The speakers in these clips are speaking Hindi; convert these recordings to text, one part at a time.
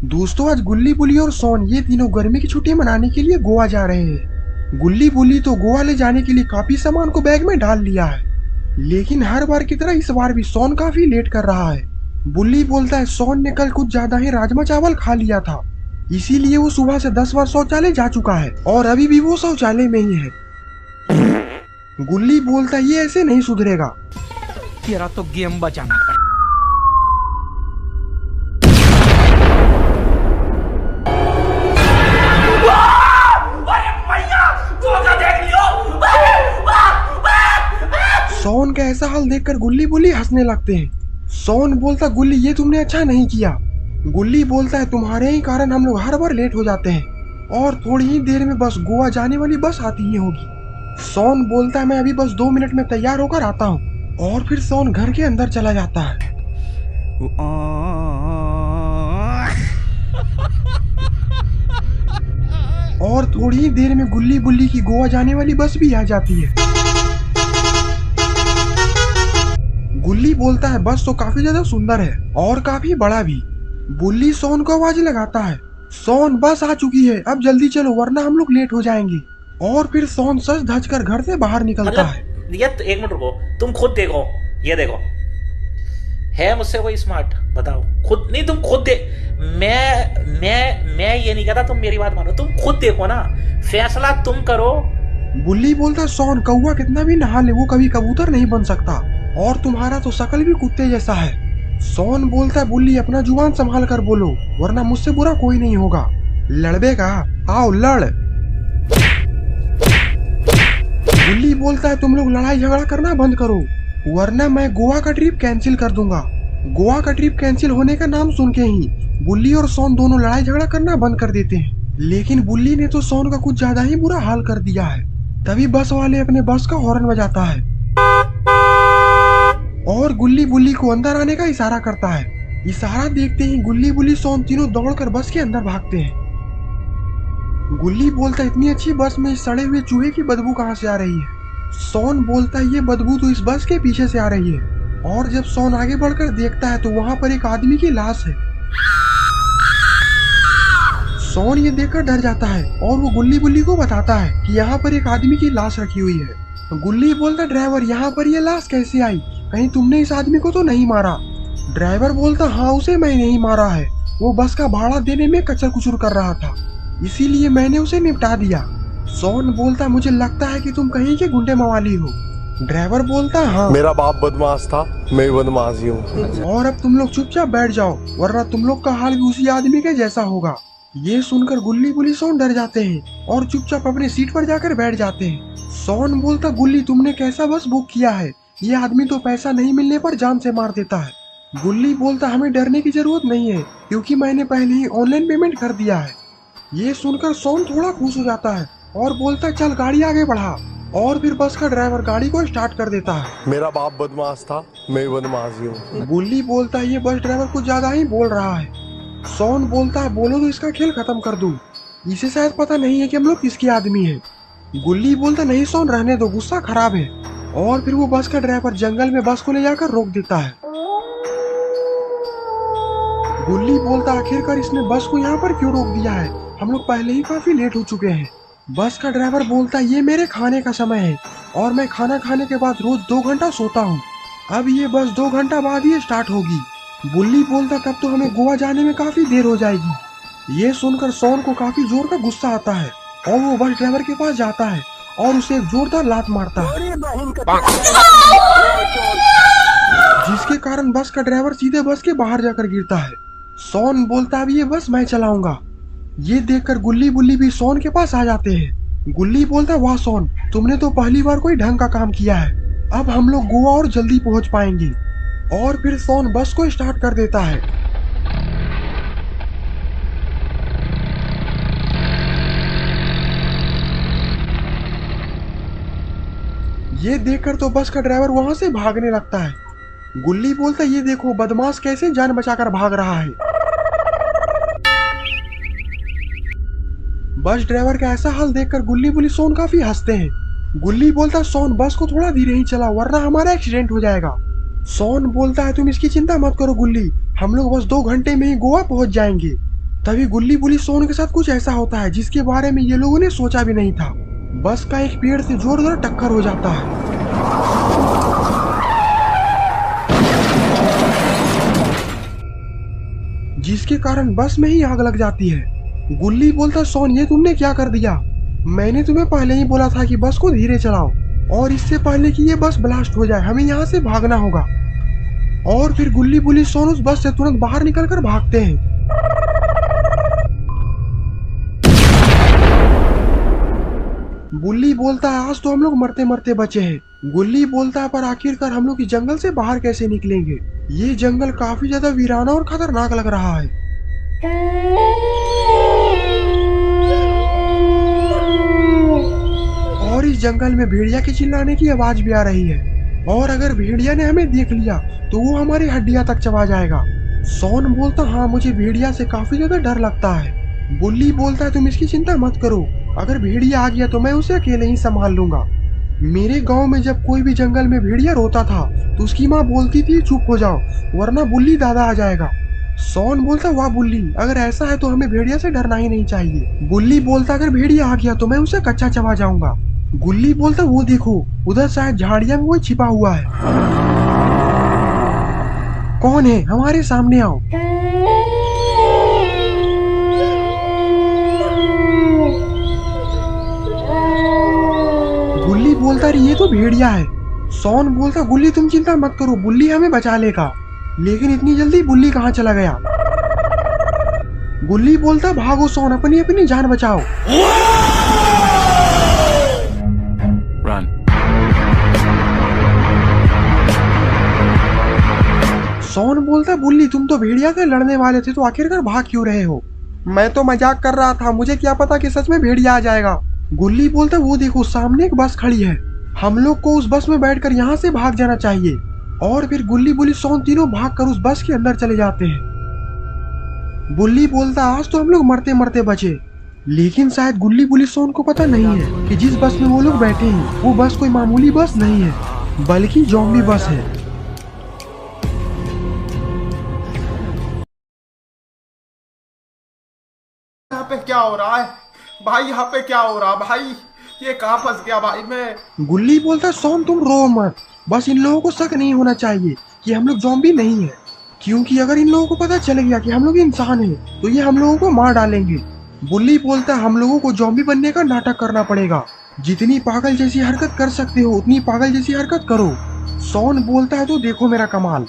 दोस्तों आज गुल्ली बुली और सोन ये तीनों गर्मी की छुट्टी मनाने के लिए गोवा जा रहे हैं। गुल्ली बुली तो गोवा ले जाने के लिए काफी सामान को बैग में डाल लिया है, लेकिन हर बार की तरह इस बार भी सोन काफी लेट कर रहा है। बुल्ली बोलता है सोन ने कल कुछ ज्यादा ही राजमा चावल खा लिया था, इसीलिए वो सुबह से 10 बार शौचालय जा चुका है और अभी भी वो शौचालय में ही है। गुल्ली बोलता है ये ऐसे नहीं सुधरेगा। तेरा तो गेम बचाना पड़ेगा। सोन का ऐसा हाल देखकर गुल्ली बुल्ली हंसने लगते हैं। सोन बोलता गुल्ली ये तुमने अच्छा नहीं किया। गुल्ली बोलता है तुम्हारे ही कारण हम लोग हर बार लेट हो जाते हैं और थोड़ी ही देर में बस गोवा जाने वाली बस आती ही होगी। सोन बोलता है मैं अभी बस 2 मिनट में तैयार होकर आता हूँ और फिर सोन घर के अंदर चला जाता है। और थोड़ी ही देर में गुल्ली बुल्ली की गोवा जाने वाली बस भी आ जाती है। गुल्ली बोलता है बस तो काफी ज्यादा सुंदर है और काफी बड़ा भी। बुल्ली सोन को आवाज लगाता है सोन बस आ चुकी है, अब जल्दी चलो वरना हम लोग लेट हो जाएंगे। और फिर सोन सच धज कर घर से बाहर निकलता है। ये तो एक मिनट रुको, तुम खुद देखो, ये देखो है मुझसे कोई स्मार्ट? बताओ खुद। नहीं तुम खुद दे। मैं ये नहीं कहता, तुम मेरी बात मानो, तुम खुद देखो ना, फैसला तुम करो। बुल्ली बोलता सोन कौवा कितना भी नहा ले वो कभी कबूतर नहीं बन सकता और तुम्हारा तो शकल भी कुत्ते जैसा है। सोन बोलता है बुल्ली अपना जुबान संभाल कर बोलो वरना मुझसे बुरा कोई नहीं होगा। लड़बेगा? आओ लड़। बुल्ली बोलता है तुम लोग लड़ाई झगड़ा करना बंद करो वरना मैं गोवा का ट्रिप कैंसिल कर दूंगा। गोवा का ट्रिप कैंसिल होने का नाम सुन के ही बुल्ली और सोन दोनों लड़ाई झगड़ा करना बंद कर देते हैं, लेकिन बुल्ली ने तो सोन का कुछ ज्यादा ही बुरा हाल कर दिया है। तभी बस वाले अपने बस का हॉर्न बजाता है और गुल्ली बुल्ली को अंदर आने का इशारा करता है। इशारा देखते ही गुल्ली बुल्ली सोन तीनों दौड़कर बस के अंदर भागते हैं। गुल्ली बोलता है इतनी अच्छी बस में इस सड़े हुए चूहे की बदबू कहाँ से आ रही है? सोन बोलता है ये बदबू तो इस बस के पीछे से आ रही है। और जब सोन आगे बढ़कर देखता है तो वहाँ पर एक आदमी की लाश है। सोन ये देखकर डर जाता है और वो गुल्ली बुल्ली को बताता है कि यहाँ पर एक आदमी की लाश रखी हुई है। गुल्ली बोलता ड्राइवर यहाँ पर ये लाश कैसे आई? कहीं तुमने इस आदमी को तो नहीं मारा? ड्राइवर बोलता हाँ उसे मैं नहीं मारा है, वो बस का भाड़ा देने में कचर कुचर कर रहा था, इसीलिए मैंने उसे निपटा दिया। सोन बोलता मुझे लगता है कि तुम कहीं के गुंडे मवाली हो। ड्राइवर बोलता हाँ मेरा बाप बदमाश था, मैं बदमाश ही हूँ। और अब तुम लोग चुपचाप बैठ जाओ वरना तुम लोग का हाल भी उसी आदमी के जैसा होगा। ये सुनकर गुल्ली बुल्ली सोन डर जाते हैं और चुपचाप अपनी सीट पर जाकर बैठ जाते हैं। सोन बोलता गुल्ली तुमने कैसा बस बुक किया है? ये आदमी तो पैसा नहीं मिलने पर जान से मार देता है। गुल्ली बोलता हमें डरने की जरूरत नहीं है क्योंकि मैंने पहले ही ऑनलाइन पेमेंट कर दिया है। ये सुनकर सोन थोड़ा खुश हो जाता है और बोलता चल गाड़ी आगे बढ़ा। और फिर बस का ड्राइवर गाड़ी को स्टार्ट कर देता है। मेरा बाप बदमाश था, मैं बदमाश ही हूँ। गुल्ली बोलता है ये बस ड्राइवर कुछ ज्यादा ही बोल रहा है। सोन बोलता है बोलो तो इसका खेल खत्म कर दूं, इसे शायद पता नहीं है कि हम लोग किसके आदमी हैं। गुल्ली बोलता नहीं सोन रहने दो, गुस्सा खराब है। और फिर वो बस का ड्राइवर जंगल में बस को ले जाकर रोक देता है। गुल्ली बोलता आखिरकार इसने बस को यहाँ पर क्यों रोक दिया है? हम लोग पहले ही काफी लेट हो चुके हैं। बस का ड्राइवर बोलता ये मेरे खाने का समय है और मैं खाना खाने के बाद रोज 2 घंटा सोता हूँ। अब ये बस 2 घंटा बाद ही स्टार्ट होगी। बुल्ली बोलता तब तो हमें गोवा जाने में काफी देर हो जाएगी। ये सुनकर सोन को काफी जोर का गुस्सा आता है और वो बस ड्राइवर के पास जाता है और उसे एक जोरदार लात मारता है, जिसके कारण बस का ड्राइवर सीधे बस के बाहर जाकर गिरता है। सोन बोलता अब ये बस मैं चलाऊंगा। ये देखकर गुल्ली बुल्ली भी सोन के पास आ जाते हैं। गुल्ली बोलता वाह सोन तुमने तो पहली बार कोई ढंग का काम किया है, अब हम लोग गोवा और जल्दी पहुंच पाएंगे। और फिर सोन बस को स्टार्ट कर देता है। ये देखकर तो बस का ड्राइवर वहां से भागने लगता है। गुल्ली बोलता ये देखो बदमाश कैसे जान बचाकर भाग रहा है। बस ड्राइवर का ऐसा हाल देखकर गुल्ली बुल्ली सोन काफी हंसते हैं। गुल्ली बोलता सोन बस को थोड़ा धीरे ही चलाओ वरना हमारा एक्सीडेंट हो जाएगा। सोन बोलता है तुम इसकी चिंता मत करो गुल्ली, हम लोग बस 2 घंटे में ही गोवा पहुंच जाएंगे। तभी गुल्ली बुली सोन के साथ कुछ ऐसा होता है जिसके बारे में ये लोगों ने सोचा भी नहीं था। बस का एक पेड़ से जोरदार टक्कर हो जाता है। जिसके कारण बस में ही आग लग जाती है। गुल्ली बोलता सोन ये तुमने क्या कर दिया? मैंने तुम्हें पहले ही बोला था कि बस को धीरे चलाओ और इससे पहले कि ये बस ब्लास्ट हो जाए हमें यहाँ से भागना होगा। और फिर गुल्ली बुली सोन उस बस से तुरंत बाहर निकलकर भागते हैं। गुल्ली बोलता है आज तो हम लोग मरते मरते बचे हैं। गुल्ली बोलता है पर आखिरकार हम लोग इस जंगल से बाहर कैसे निकलेंगे? ये जंगल काफी ज्यादा वीराना और खतरनाक लग रहा है। और इस जंगल में भेड़िया के चिल्लाने की आवाज भी आ रही है और अगर भेड़िया ने हमें देख लिया तो वो हमारी हड्डियां तक चबा जाएगा। सोन बोलता हाँ मुझे भेड़िया से काफी ज्यादा डर लगता है। गुल्ली बोलता है तुम इसकी चिंता मत करो, अगर भेड़िया आ गया तो मैं उसे अकेले ही संभाल लूंगा। मेरे गांव में जब कोई भी जंगल में भेड़िया रोता था तो उसकी माँ बोलती थी चुप हो जाओ वरना बुल्ली दादा आ जाएगा। सोन बोलता वाह बुल्ली, अगर ऐसा है तो हमें भेड़िया से डरना ही नहीं चाहिए। बुल्ली बोलता अगर भेड़िया आ गया तो मैं उसे कच्चा चबा जाऊंगा। गुल्ली बोलता वो देखो उधर शायद झाड़िया में वो छिपा हुआ है। कौन है? हमारे सामने आओ। गुल्ली बोलता अरे ये तो भेड़िया है। सोन बोलता गुल्ली तुम चिंता मत करो, बुल्ली हमें बचा लेगा। लेकिन इतनी जल्दी बुल्ली कहाँ चला गया? गुल्ली बोलता भागो सोन, अपनी अपनी जान बचाओ। Run. सोन बोलता बुल्ली तुम तो भेड़िया से लड़ने वाले थे तो आखिरकार भाग क्यों रहे हो? मैं तो मजाक कर रहा था, मुझे क्या पता कि सच में भेड़िया आ जाएगा। गुल्ली बोलता वो देखो सामने एक बस खड़ी है, हम लोग को उस बस में बैठकर यहाँ से भाग जाना चाहिए। और फिर गुल्ली बुली सोन तीनों भागकर उस बस के अंदर चले जाते हैं। बुल्ली बोलता आज तो हम लोग मरते मरते बचे। लेकिन शायद गुल्ली बुली सोन को पता नहीं है कि जिस बस में वो लोग बैठे हैं वो बस कोई मामूली बस नहीं है बल्कि ज़ॉम्बी बस है। यहाँ पे क्या हो रहा है भाई? यहाँ पे क्या हो रहा भाई? ये कहाँ फंस गया भाई मैं? गुल्ली बोलता सोन तुम रो मत, बस इन लोगों को शक नहीं होना चाहिए कि हम लोग ज़ॉम्बी नहीं है, क्योंकि अगर इन लोगों को पता चल गया कि हम लोग इंसान हैं तो ये हम लोगों को मार डालेंगे। बुल्ली बोलता हम लोगों को ज़ॉम्बी बनने का नाटक करना पड़ेगा, जितनी पागल जैसी हरकत कर सकते हो उतनी पागल जैसी हरकत करो। सोन बोलता है तो देखो मेरा कमाल।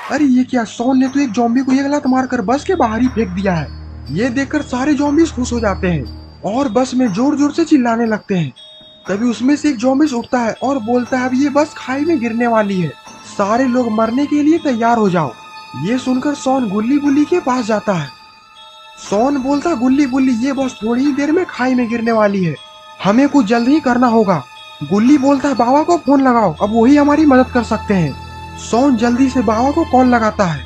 अरे ये क्या? सोन ने तो एक ज़ॉम्बी को एक लात मारकर बस के बाहर ही फेंक दिया है। ये देखकर सारे ज़ॉम्बीज़ खुश हो जाते हैं और बस में जोर जोर से चिल्लाने लगते हैं। तभी उसमें से एक ज़ॉम्बी उठता है और बोलता है अब ये बस खाई में गिरने वाली है, सारे लोग मरने के लिए तैयार हो जाओ। ये सुनकर सोन गुल्ली बुल्ली के पास जाता है। सोन बोलता गुल्ली बुल्ली ये बस थोड़ी ही देर में खाई में गिरने वाली है, हमें कुछ जल्द ही करना होगा। गुल्ली बोलता है बाबा को फोन लगाओ, अब वही हमारी मदद कर सकते हैं। सोन जल्दी से बाबा को कॉल लगाता है,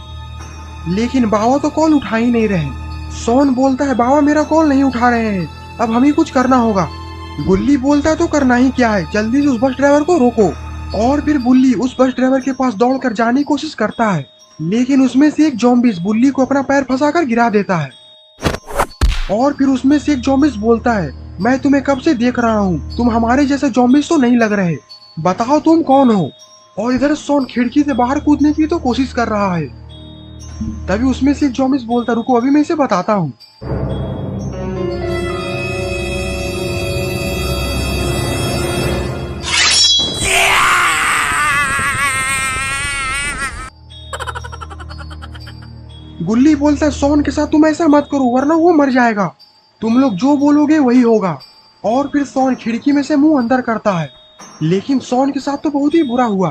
लेकिन बाबा तो कॉल उठा ही नहीं रहे। सोन बोलता है बाबा मेरा कॉल नहीं उठा रहे हैं, अब हमें कुछ करना होगा। गुल्ली बोलता है तो करना ही क्या है, जल्दी से उस बस ड्राइवर को रोको। और फिर बुल्ली उस बस ड्राइवर के पास दौड़कर जाने की कोशिश करता है, लेकिन उसमें से एक ज़ॉम्बी बुल्ली को अपना पैर फंसाकर गिरा देता है। और फिर उसमें से एक ज़ॉम्बी बोलता है मैं तुम्हें कब से देख रहा हूँ, तुम हमारे जैसे ज़ॉम्बी तो नहीं लग रहे, बताओ तुम कौन हो। और इधर सोन खिड़की से बाहर कूदने की तो कोशिश कर रहा है। तभी उसमें से एक ज़ॉम्बी बोलता रुको अभी मैं इसे बताता हूँ। गुल्ली बोलता है सोन के साथ तुम ऐसा मत करो वरना वो मर जाएगा, तुम लोग जो बोलोगे वही होगा। और फिर सोन खिड़की में से मुंह अंदर करता है, लेकिन सोन के साथ तो बहुत ही बुरा हुआ।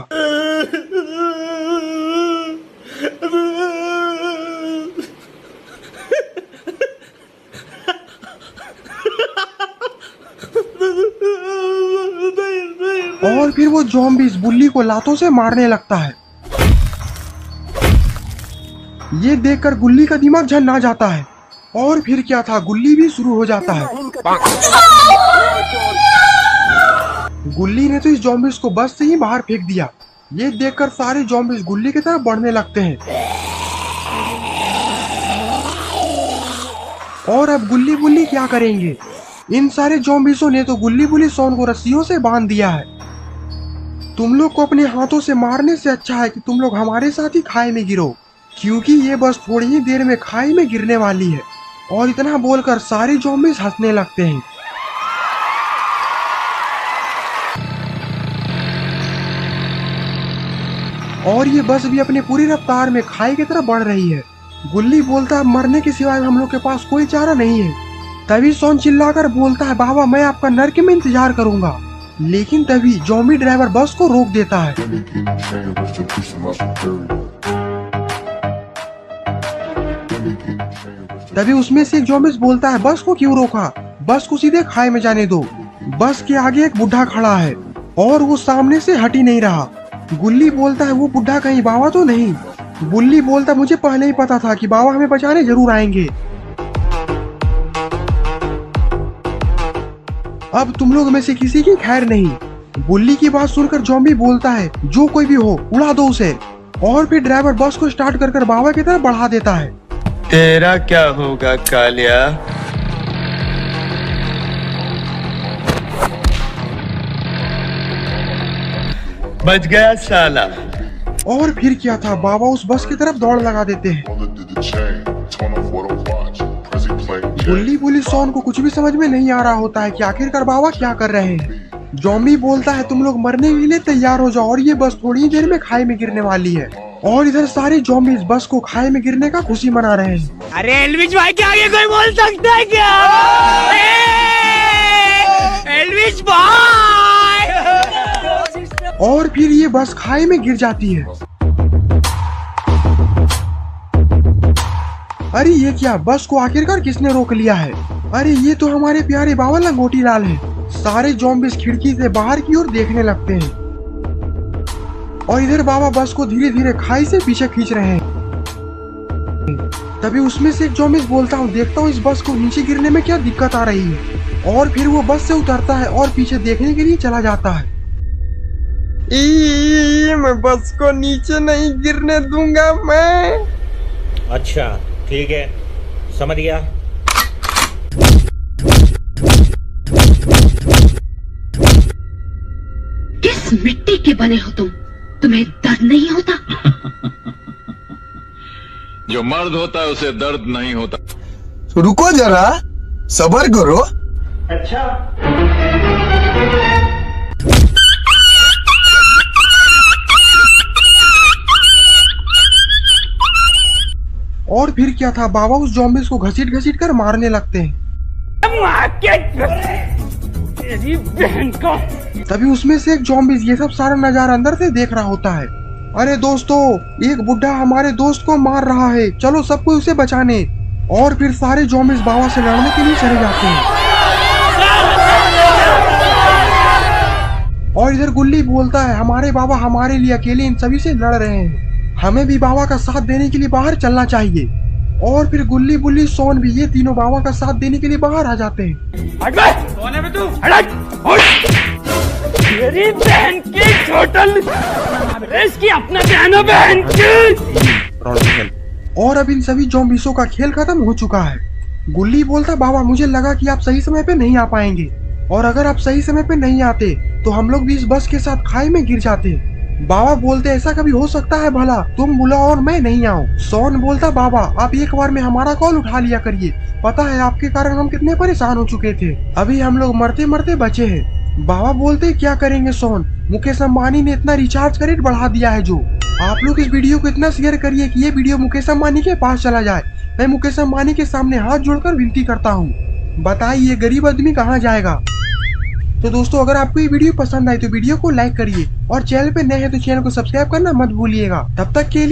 और फिर वो ज़ॉम्बीज़ बुल्ली को लातों से मारने लगता है। ये देखकर गुल्ली का दिमाग झन्ना जाता है और फिर क्या था, गुल्ली भी शुरू हो जाता है। गुल्ली ने तो इस जॉम्बिस को बस से ही बाहर फेंक दिया। ये देखकर सारे जॉम्बिस गुल्ली की तरफ बढ़ने लगते हैं। और अब गुल्ली बुल्ली क्या करेंगे? इन सारे जॉम्बिसों ने तो गुल्ली बुल्ली शॉन को रस्सियों से बांध दिया है। तुम लोग को अपने हाथों से मारने से अच्छा है कि तुम लोग हमारे साथ ही खाई में गिरो, क्योंकि ये बस थोड़ी ही देर में खाई में गिरने वाली है। और इतना बोलकर सारे जॉम्बिस हंसने लगते हैं। और ये बस भी अपनी पूरी रफ्तार में खाई की तरफ बढ़ रही है। गुल्ली बोलता है मरने के सिवाय हम लोग के पास कोई चारा नहीं है। तभी शॉन चिल्लाकर बोलता है बाबा मैं आपका नर्क में इंतजार करूंगा। लेकिन तभी जॉम्बी ड्राइवर बस को रोक देता है। तभी उसमें से एक जॉम्बिस बोलता है बस को क्यों रोका, बस को सीधे खाई में जाने दो। बस के आगे एक बुढ़ा खड़ा है और वो सामने से हट ही नहीं रहा। गुल्ली बोलता है वो बुढ़ा कहीं बाबा तो नहीं। गुल्ली बोलता मुझे पहले ही पता था कि बाबा हमें बचाने जरूर आएंगे। अब तुम लोग में से किसी की खैर नहीं। गुल्ली की बात सुनकर जॉम्बी बोलता है जो कोई भी हो उड़ा दो उसे। और फिर ड्राइवर बस को स्टार्ट कर बाबा की तरफ बढ़ा देता है। तेरा क्या होगा कालिया? बच गया साला। और फिर क्या था, बाबा उस बस की तरफ दौड़ लगा देते हैं। गुल्ली बुल्ली शॉन को कुछ भी समझ में नहीं आ रहा होता है कि आखिरकार बाबा क्या कर रहे हैं। जॉम्बी बोलता है तुम लोग मरने के लिए तैयार हो जाओ और ये बस थोड़ी ही देर में खाई में गिरने वाली है। और इधर सारे जॉम्बी इस बस को खाई में गिरने का खुशी मना रहे हैं। अरे एल्विश भाई के आगे कोई बोल सकता है क्या? एल्विश भाई! और फिर ये बस खाई में गिर जाती है। अरे ये क्या, बस को आखिरकार किसने रोक लिया है? अरे ये तो हमारे प्यारे बाबा लंगोटी लाल है। सारे जॉम्बिस खिड़की से बाहर की ओर देखने लगते हैं। और इधर बाबा बस को धीरे धीरे खाई से पीछे खींच रहे हैं। तभी उसमें से एक जॉम्बिस बोलता हूँ देखता हूँ इस बस को नीचे गिरने में क्या दिक्कत आ रही है। और फिर वो बस से उतरता है और पीछे देखने के लिए चला जाता है। मैं बस को नीचे नहीं गिरने दूंगा मैं। अच्छा ठीक है, समझ गया। किस मिट्टी के बने हो तुम? तुम्हें दर्द नहीं होता? जो मर्द होता है उसे दर्द नहीं होता। रुको जरा, सब्र करो। अच्छा और फिर क्या था, बाबा उस जॉम्बिस को घसीट घसीट कर मारने लगते हैं। तेरी बहन को! तभी उसमें से एक जॉम्बिस ये सब सारा नजारा अंदर से देख रहा होता है। अरे दोस्तों, एक बुढ़ा हमारे दोस्त को मार रहा है, चलो सबको उसे बचाने। और फिर सारे जॉम्बिस बाबा से लड़ने के लिए चले जाते हैं। और इधर गुल्ली बोलता है हमारे बाबा हमारे लिए अकेले इन सभी से लड़ रहे हैं, हमें भी बाबा का साथ देने के लिए बाहर चलना चाहिए। और फिर गुल्ली बुल्ली शॉन भी ये तीनों बाबा का साथ देने के लिए बाहर आ जाते हैं। कौन है बे तू? तेरी बहन की टोटल इसकी अपना बहन बहन की। और अब इन सभी जॉम्बिसों का खेल खत्म हो चुका है। गुल्ली बोलता बाबा मुझे लगा कि आप सही समय पे नहीं आ पाएंगे, और अगर आप सही समय पे नहीं आते तो हम लोग भी इस बस के साथ खाई में गिर जाते। बाबा बोलते ऐसा कभी हो सकता है भला, तुम बुलाओ और मैं नहीं आऊँ। शॉन बोलता बाबा आप एक बार में हमारा कॉल उठा लिया करिए, पता है आपके कारण हम कितने परेशान हो चुके थे, अभी हम लोग मरते मरते बचे हैं। बाबा बोलते क्या करेंगे शॉन, मुकेश अंबानी ने इतना रिचार्ज का रेट बढ़ा दिया है। जो आप लोग इस वीडियो को इतना शेयर करिए कि ये वीडियो मुकेश अंबानी के पास चला जाए। मैं मुकेश अंबानी के सामने हाथ जोड़कर विनती करता हूँ, बताइए गरीब आदमी कहाँ जाएगा। तो दोस्तों अगर आपको ये वीडियो पसंद आई तो वीडियो को लाइक करिए, और चैनल पे नए हैं तो चैनल को सब्सक्राइब करना मत भूलिएगा। तब तक के लिए